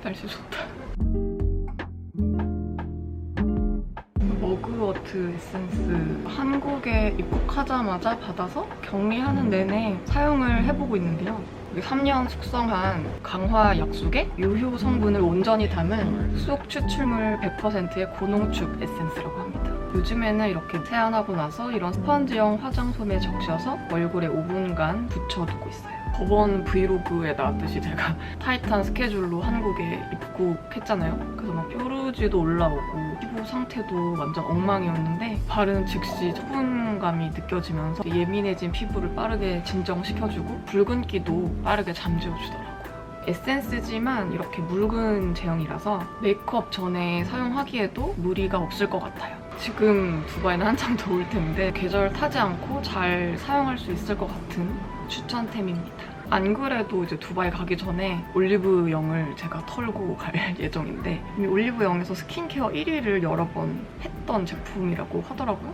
날씨 좋다. 머그워트 에센스 한국에 입국하자마자 받아서 격리하는 내내 사용을 해보고 있는데요. 3년 숙성한 강화 약수의 유효 성분을 온전히 담은 쑥 추출물 100%의 고농축 에센스라고 합니다. 요즘에는 이렇게 세안하고 나서 이런 스펀지형 화장솜에 적셔서 얼굴에 5분간 붙여두고 있어요. 저번 브이로그에 나왔듯이 제가 타이트한 스케줄로 한국에 입국했잖아요. 그래서 막 뾰루지도 올라오고 피부 상태도 완전 엉망이었는데 바르는 즉시 수분감이 느껴지면서 예민해진 피부를 빠르게 진정시켜주고 붉은기도 빠르게 잠재워주더라고요. 에센스지만 이렇게 묽은 제형이라서 메이크업 전에 사용하기에도 무리가 없을 것 같아요. 지금 두바이는 한참 더울 텐데 계절 타지 않고 잘 사용할 수 있을 것 같은 추천템입니다. 안 그래도 이제 두바이 가기 전에 올리브영을 제가 털고 갈 예정인데 이미 올리브영에서 스킨케어 1위를 여러 번 했던 제품이라고 하더라고요.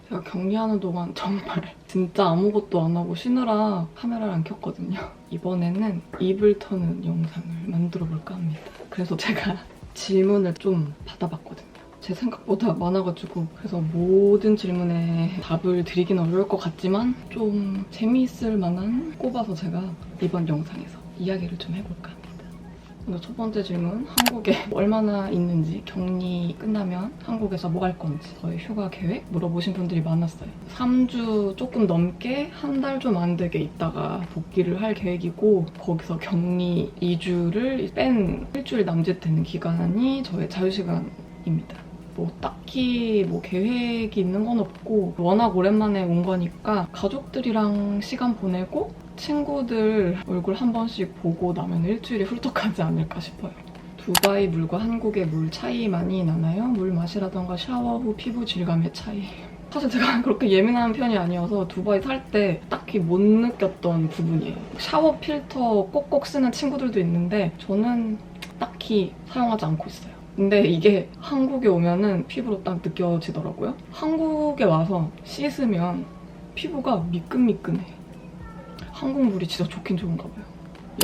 제가 격리하는 동안 정말 진짜 아무것도 안 하고 쉬느라 카메라를 안 켰거든요. 이번에는 입을 터는 영상을 만들어 볼까 합니다. 그래서 제가 질문을 좀 받아봤거든요. 제 생각보다 많아가지고 그래서 모든 질문에 답을 드리긴 어려울 것 같지만 좀 재미있을 만한 꼽아서 제가 이번 영상에서 이야기를 좀 해볼까 합니다. 먼저 첫 번째 질문, 한국에 얼마나 있는지, 격리 끝나면 한국에서 뭐 할 건지, 저의 휴가 계획 물어보신 분들이 많았어요. 3주 조금 넘게 한 달 좀 안 되게 있다가 복귀를 할 계획이고 거기서 격리 2주를 뺀 일주일 남짓 되는 기간이 저의 자유시간입니다. 뭐 딱히 뭐 계획이 있는 건 없고 워낙 오랜만에 온 거니까 가족들이랑 시간 보내고 친구들 얼굴 한 번씩 보고 나면 일주일이 훌쩍 가지 않을까 싶어요. 두바이 물과 한국의 물 차이 많이 나나요? 물 맛이라던가 샤워 후 피부 질감의 차이. 사실 제가 그렇게 예민한 편이 아니어서 두바이 살 때 딱히 못 느꼈던 부분이에요. 샤워 필터 꼭꼭 쓰는 친구들도 있는데 저는 딱히 사용하지 않고 있어요. 근데 이게 한국에 오면은 피부로 딱 느껴지더라고요. 한국에 와서 씻으면 피부가 미끈미끈해. 한국 물이 진짜 좋긴 좋은가 봐요.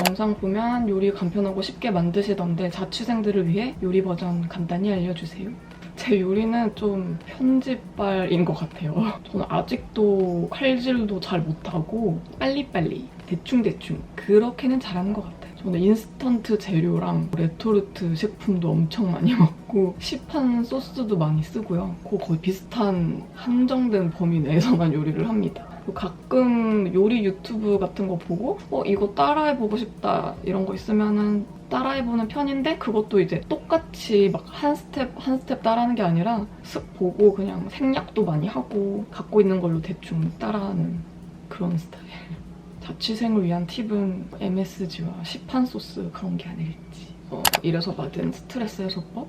영상 보면 요리 간편하고 쉽게 만드시던데 자취생들을 위해 요리 버전 간단히 알려주세요. 제 요리는 좀 편집발인 것 같아요. 저는 아직도 칼질도 잘 못하고 빨리빨리 대충대충 그렇게는 잘하는 것 같아요. 저는 인스턴트 재료랑 레토르트 식품도 엄청 많이 먹고 시판 소스도 많이 쓰고요. 그거 거의 비슷한 한정된 범위 내에서만 요리를 합니다. 가끔 요리 유튜브 같은 거 보고 이거 따라해보고 싶다 이런 거 있으면은 따라해보는 편인데 그것도 이제 똑같이 막 한 스텝 한 스텝 따라하는 게 아니라 쓱 보고 그냥 생략도 많이 하고 갖고 있는 걸로 대충 따라하는 그런 스타일. 자취생을 위한 팁은 MSG와 시판 소스 그런 게 아닐지. 일에서 받은 스트레스 해소법?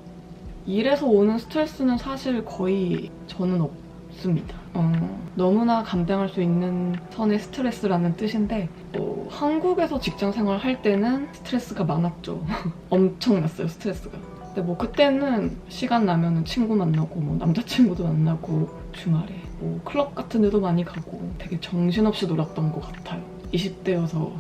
일에서 오는 스트레스는 사실 거의 저는 없습니다. 너무나 감당할 수 있는 선의 스트레스라는 뜻인데 한국에서 직장 생활 할 때는 스트레스가 많았죠. 엄청났어요, 스트레스가. 근데 뭐 그때는 시간 나면은 친구 만나고 뭐 남자친구도 만나고 주말에 뭐 클럽 같은 데도 많이 가고 되게 정신없이 놀았던 것 같아요. 20대여서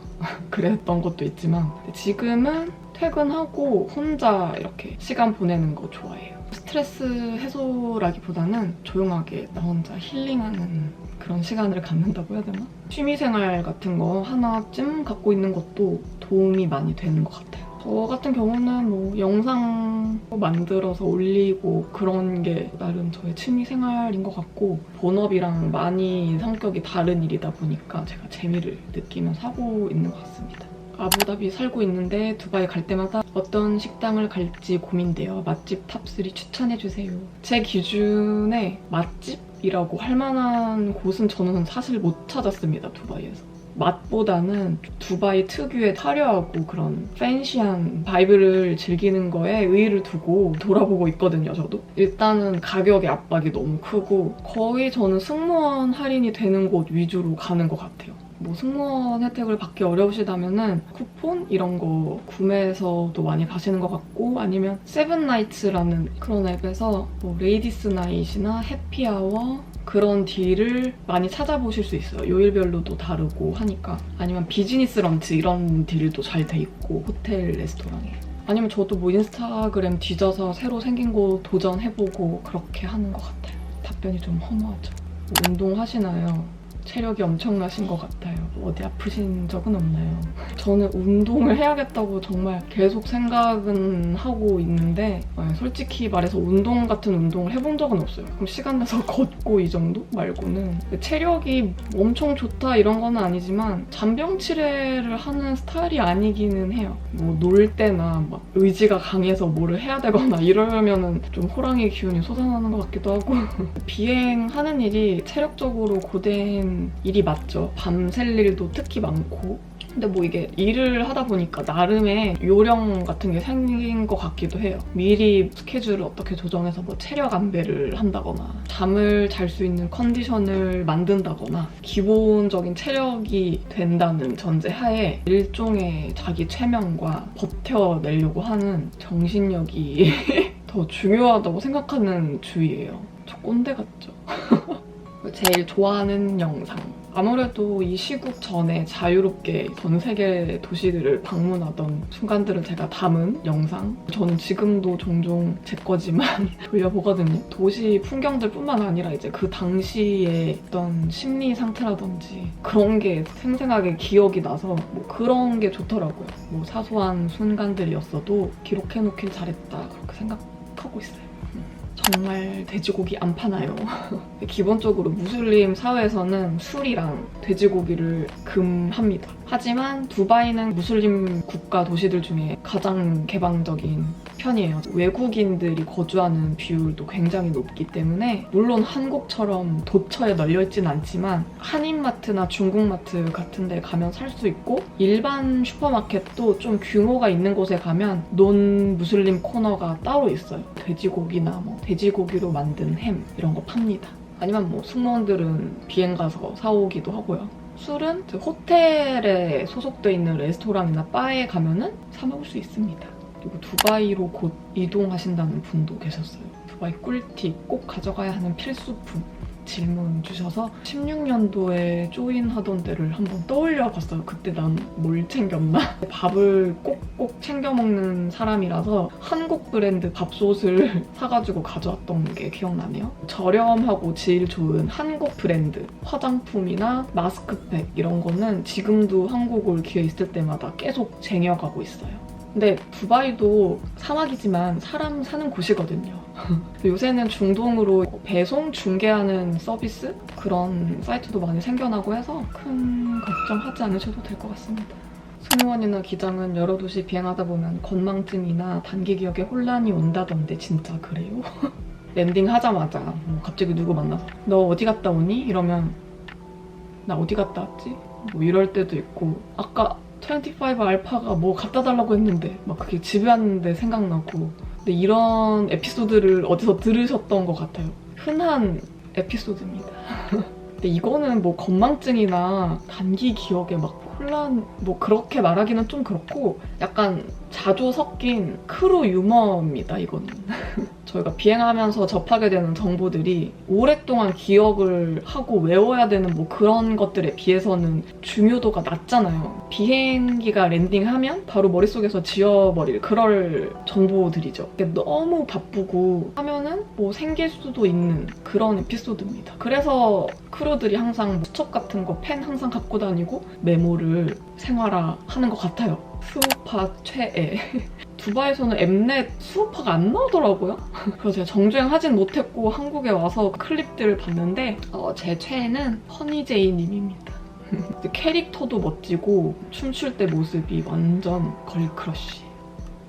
그랬던 것도 있지만 지금은 퇴근하고 혼자 이렇게 시간 보내는 거 좋아해요. 스트레스 해소라기보다는 조용하게 나 혼자 힐링하는 그런 시간을 갖는다고 해야 되나? 취미생활 같은 거 하나쯤 갖고 있는 것도 도움이 많이 되는 것 같아요. 저 같은 경우는 뭐 영상 만들어서 올리고 그런 게 나름 저의 취미생활인 것 같고 본업이랑 많이 성격이 다른 일이다 보니까 제가 재미를 느끼면서 하고 있는 것 같습니다. 아부다비 살고 있는데 두바이 갈 때마다 어떤 식당을 갈지 고민돼요. 맛집 탑3 추천해주세요. 제 기준에 맛집이라고 할 만한 곳은 저는 사실 못 찾았습니다, 두바이에서. 맛보다는 두바이 특유의 화려하고 그런 팬시한 바이브를 즐기는 거에 의의를 두고 돌아보고 있거든요, 저도. 일단은 가격의 압박이 너무 크고 거의 저는 승무원 할인이 되는 곳 위주로 가는 것 같아요. 뭐 승무원 혜택을 받기 어려우시다면은 쿠폰 이런 거 구매해서도 많이 가시는 것 같고, 아니면 세븐나이츠라는 그런 앱에서 뭐 레이디스 나잇이나 해피아워 그런 딜을 많이 찾아보실 수 있어요. 요일별로도 다르고 하니까. 아니면 비즈니스 런치 이런 딜도 잘 돼 있고, 호텔 레스토랑에. 아니면 저도 뭐 인스타그램 뒤져서 새로 생긴 거 도전해보고 그렇게 하는 것 같아요. 답변이 좀 허무하죠. 운동하시나요? 체력이 엄청나신 것 같아요. 어디 아프신 적은 없나요? 저는 운동을 해야겠다고 정말 계속 생각은 하고 있는데 솔직히 말해서 운동 같은 운동을 해본 적은 없어요. 그럼 시간 내서 걷고 이 정도 말고는. 체력이 엄청 좋다 이런 건 아니지만 잔병치레를 하는 스타일이 아니기는 해요. 뭐 놀 때나 막 의지가 강해서 뭐를 해야 되거나 이러면은 좀 호랑이 기운이 솟아나는 것 같기도 하고 비행하는 일이 체력적으로 고된 일이 맞죠. 밤샐 일도 특히 많고. 근데 뭐 이게 일을 하다 보니까 나름의 요령 같은 게 생긴 것 같기도 해요. 미리 스케줄을 어떻게 조정해서 뭐 체력 안배를 한다거나 잠을 잘 수 있는 컨디션을 만든다거나 기본적인 체력이 된다는 전제하에 일종의 자기 최면과 버텨내려고 하는 정신력이 더 중요하다고 생각하는 주의예요. 저 꼰대 같죠? 제일 좋아하는 영상. 아무래도 이 시국 전에 자유롭게 전 세계 도시들을 방문하던 순간들을 제가 담은 영상. 저는 지금도 종종 제 거지만 돌려보거든요. 도시 풍경들 뿐만 아니라 이제 그 당시에 어떤 심리 상태라든지 그런 게 생생하게 기억이 나서 뭐 그런 게 좋더라고요. 뭐 사소한 순간들이었어도 기록해놓길 잘했다 그렇게 생각하고 있어요. 정말 돼지고기 안 파나요? 기본적으로 무슬림 사회에서는 술이랑 돼지고기를 금합니다. 하지만 두바이는 무슬림 국가 도시들 중에 가장 개방적인 편이에요. 외국인들이 거주하는 비율도 굉장히 높기 때문에 물론 한국처럼 도처에 널려있진 않지만 한인마트나 중국마트 같은 데 가면 살 수 있고 일반 슈퍼마켓도 좀 규모가 있는 곳에 가면 논 무슬림 코너가 따로 있어요. 돼지고기나 뭐 돼지고기로 만든 햄 이런 거 팝니다. 아니면 뭐 승무원들은 비행 가서 사오기도 하고요. 술은 호텔에 소속돼 있는 레스토랑이나 바에 가면은 사 먹을 수 있습니다. 그리고 두바이로 곧 이동하신다는 분도 계셨어요. 두바이 꿀팁, 꼭 가져가야 하는 필수품 질문 주셔서 16년도에 조인하던 데를 한번 떠올려봤어요. 그때 난 뭘 챙겼나? 밥을 꼭꼭 챙겨 먹는 사람이라서 한국 브랜드 밥솥을 사가지고 가져왔던 게 기억나네요. 저렴하고 질 좋은 한국 브랜드 화장품이나 마스크팩 이런 거는 지금도 한국 올 기회 있을 때마다 계속 쟁여가고 있어요. 근데 두바이도 사막이지만 사람 사는 곳이거든요. 요새는 중동으로 배송 중개하는 서비스? 그런 사이트도 많이 생겨나고 해서 큰 걱정하지 않으셔도 될 것 같습니다. 승무원이나 기장은 여러 도시 비행하다 보면 건망증이나 단기 기억에 혼란이 온다던데 진짜 그래요? 랜딩 하자마자 뭐 갑자기 누구 만나서 너 어디 갔다 오니? 이러면 나 어디 갔다 왔지? 뭐 이럴 때도 있고 아까 25 알파가 뭐 갖다 달라고 했는데 막 그게 집에 왔는데 생각나고. 근데 이런 에피소드를 어디서 들으셨던 것 같아요. 흔한 에피소드입니다. 근데 이거는 뭐 건망증이나 단기 기억에 막 혼란 뭐 그렇게 말하기는 좀 그렇고 약간 자주 섞인 크루 유머입니다, 이거는. 저희가 비행하면서 접하게 되는 정보들이 오랫동안 기억을 하고 외워야 되는 뭐 그런 것들에 비해서는 중요도가 낮잖아요. 비행기가 랜딩하면 바로 머릿속에서 지워버릴 그럴 정보들이죠. 너무 바쁘고 하면은 뭐 생길 수도 있는 그런 에피소드입니다. 그래서 크루들이 항상 수첩 같은 거 펜 항상 갖고 다니고 메모를 생활화하는 것 같아요. 수우파 최애. 두바이에서는 엠넷 수우파가 안 나오더라고요. 그래서 제가 정주행하진 못했고 한국에 와서 클립들을 봤는데 제 최애는 허니제이님입니다. 캐릭터도 멋지고 춤출 때 모습이 완전 걸크러쉬.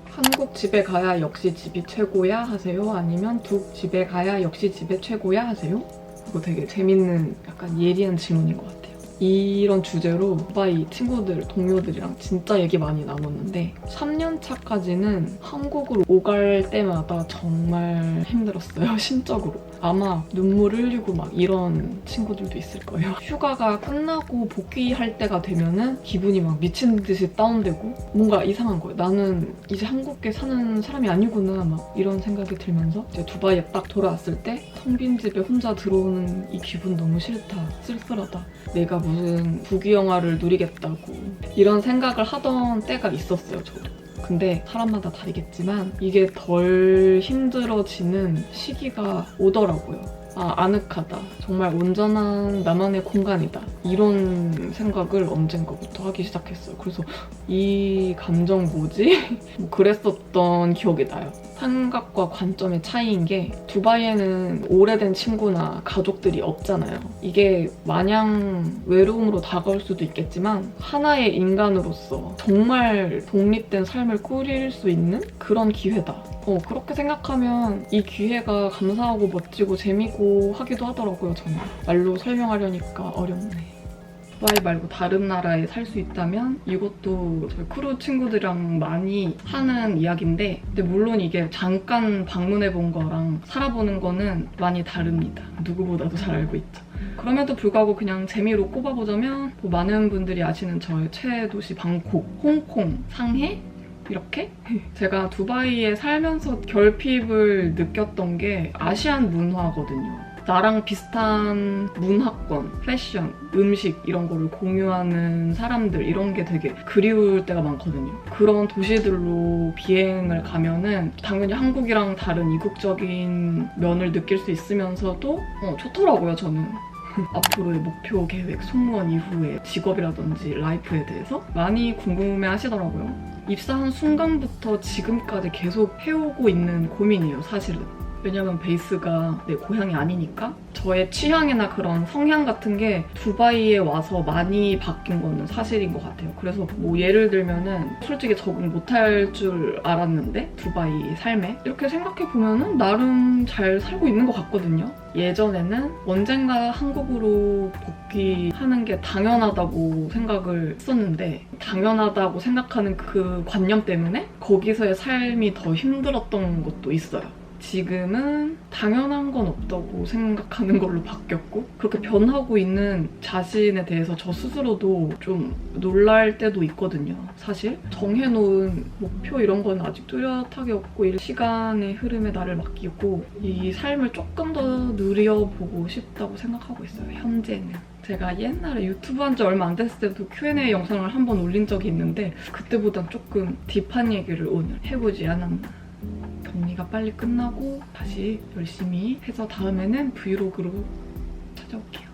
한국 집에 가야 역시 집이 최고야 하세요? 아니면 북 집에 가야 역시 집이 최고야 하세요? 이거 되게 재밌는 약간 예리한 질문인 것 같아요. 이런 주제로 두바이 친구들, 동료들이랑 진짜 얘기 많이 나눴는데 3년 차까지는 한국으로 오갈 때마다 정말 힘들었어요. 심적으로. 아마 눈물 흘리고 막 이런 친구들도 있을 거예요. 휴가가 끝나고 복귀할 때가 되면은 기분이 막 미친 듯이 다운되고 뭔가 이상한 거예요. 나는 이제 한국에 사는 사람이 아니구나 막 이런 생각이 들면서 이제 두바이에 딱 돌아왔을 때 텅 빈 집에 혼자 들어오는 이 기분 너무 싫다, 쓸쓸하다. 내가 무슨 부귀영화를 누리겠다고 이런 생각을 하던 때가 있었어요, 저도. 근데 사람마다 다르겠지만 이게 덜 힘들어지는 시기가 오더라고요. 아, 아늑하다. 정말 온전한 나만의 공간이다. 이런 생각을 언젠가부터 하기 시작했어요. 그래서 이 감정 뭐지? 뭐 그랬었던 기억이 나요. 생각과 관점의 차이인 게 두바이에는 오래된 친구나 가족들이 없잖아요. 이게 마냥 외로움으로 다가올 수도 있겠지만 하나의 인간으로서 정말 독립된 삶을 꾸릴 수 있는 그런 기회다. 그렇게 생각하면 이 기회가 감사하고 멋지고 재미고 하기도 하더라고요, 저는. 말로 설명하려니까 어렵네. 두바이 말고 다른 나라에 살 수 있다면 이것도 저희 크루 친구들이랑 많이 하는 이야기인데 근데 물론 이게 잠깐 방문해본 거랑 살아보는 거는 많이 다릅니다. 누구보다도 잘 알고 있죠. 그럼에도 불구하고 그냥 재미로 꼽아보자면 뭐 많은 분들이 아시는 저의 최애 도시 방콕, 홍콩, 상해? 이렇게? 제가 두바이에 살면서 결핍을 느꼈던 게 아시안 문화거든요. 나랑 비슷한 문화권, 패션, 음식 이런 거를 공유하는 사람들 이런 게 되게 그리울 때가 많거든요. 그런 도시들로 비행을 가면은 당연히 한국이랑 다른 이국적인 면을 느낄 수 있으면서도 좋더라고요, 저는. 앞으로의 목표, 계획, 승무원 이후의 직업이라든지 라이프에 대해서 많이 궁금해 하시더라고요. 입사한 순간부터 지금까지 계속 해오고 있는 고민이에요, 사실은. 왜냐면 베이스가 내 고향이 아니니까 저의 취향이나 그런 성향 같은 게 두바이에 와서 많이 바뀐 거는 사실인 것 같아요. 그래서 뭐 예를 들면은 솔직히 적응 못할 줄 알았는데 두바이 삶에 이렇게 생각해보면은 나름 잘 살고 있는 것 같거든요. 예전에는 언젠가 한국으로 복귀하는 게 당연하다고 생각을 했었는데 당연하다고 생각하는 그 관념 때문에 거기서의 삶이 더 힘들었던 것도 있어요. 지금은 당연한 건 없다고 생각하는 걸로 바뀌었고 그렇게 변하고 있는 자신에 대해서 저 스스로도 좀 놀랄 때도 있거든요. 사실 정해놓은 목표 이런 건 아직 뚜렷하게 없고 이 시간의 흐름에 나를 맡기고 이 삶을 조금 더 누려보고 싶다고 생각하고 있어요, 현재는. 제가 옛날에 유튜브 한 지 얼마 안 됐을 때도 Q&A 영상을 한번 올린 적이 있는데 그때보단 조금 딥한 얘기를 오늘 해보지 않았나. 격리가 빨리 끝나고 다시 열심히 해서 다음에는 브이로그로 찾아올게요.